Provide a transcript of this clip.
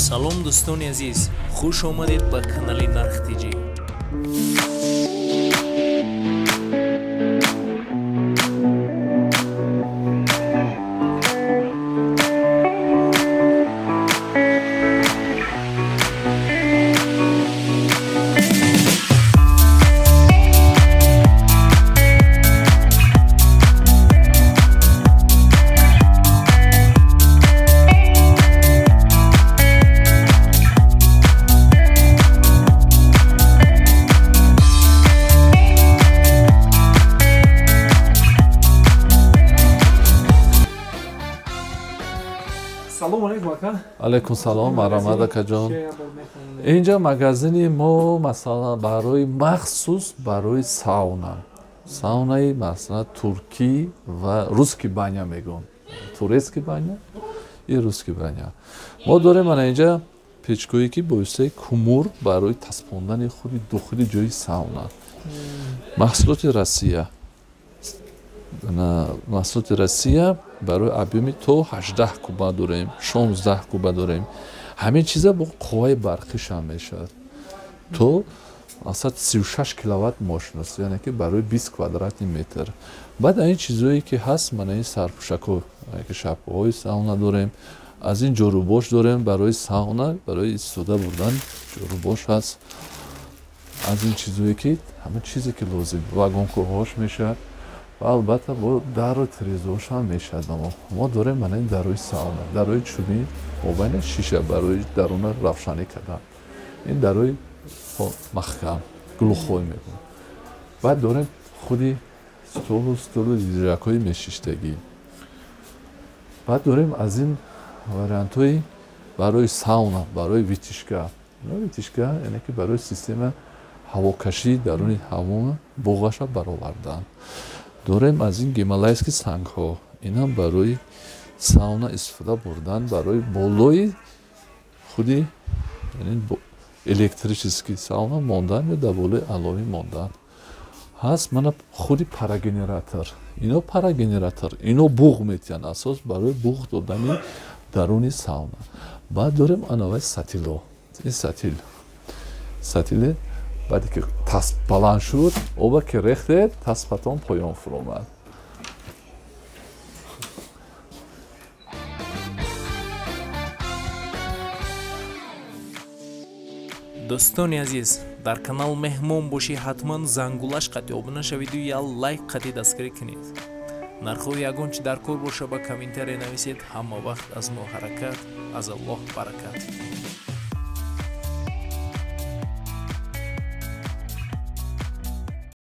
салом дӯстони азиз, хуш омадед ба канали Нархтиҷӣ. علیکم سلام مرحمت کجان اینجا مغازینی ما مثلا برای مخصوص برای ساونای مثلا ترکی و روسکی بانیا میگن تورецкий بانیا این روسکی بانیا ما داریم من اینجا پیچکویی که باعث کمور برای تسپاندن خودی داخل جای ساونا محصولات روسیه برای объеми то 18 куба дорем 16 куба дорем ҳамин чиза бо қувваи барқӣ шам мешавад то 36 киловатт мощност яъне ки барои 20 квадратни метр баъд ин чизое ки ҳаст мана ин сарпӯшакҳо ки шапкаҳои сауна дорем аз ин ҷорубош дорем барои сауна барои истофода бурдан ҷорубош ҳаст аз ин чизое ки ҳама чизе ки лозим вагонкоҳош мешавад ва албатта бо дару тирезаҳош ҳам мешавад мо дорем мана ин дарои сауна дарои чӯбӣ мобайна шиша барои даруна равшанӣ кардан ин дарои маҳкам глухой мегӯям баъд дорем худи столу дизракҳои мешиштагӣ баъд дорем аз ин вариантҳои барои сауна барои витишка яъне ки барои система ҳавокашии даруни ҳамома буғаша баровардан дорем аз ин гималайский сангҳо инам барои сауна истифода бурдан барои болои худи электрический сауна мондан ё дар болои аловӣ мондан ҳаст мана худи парагенератор ино буғ метиҳанд асос барои буғ додани даруни сауна баъд дорем ановаи сатило ин сатиле баъде ки тасп баланд шуд оба ки рехтед таспатон поён фуромад дӯстони азиз дар канал меҳмон бошӣ ҳатман зангулаш қати обуна шавиду я лайк қати дастгирӣ кунед нархҳои ягон чи дар кор боша ба комментария нависед ҳама вақт аз мо ҳаракат аз аллоҳ баракат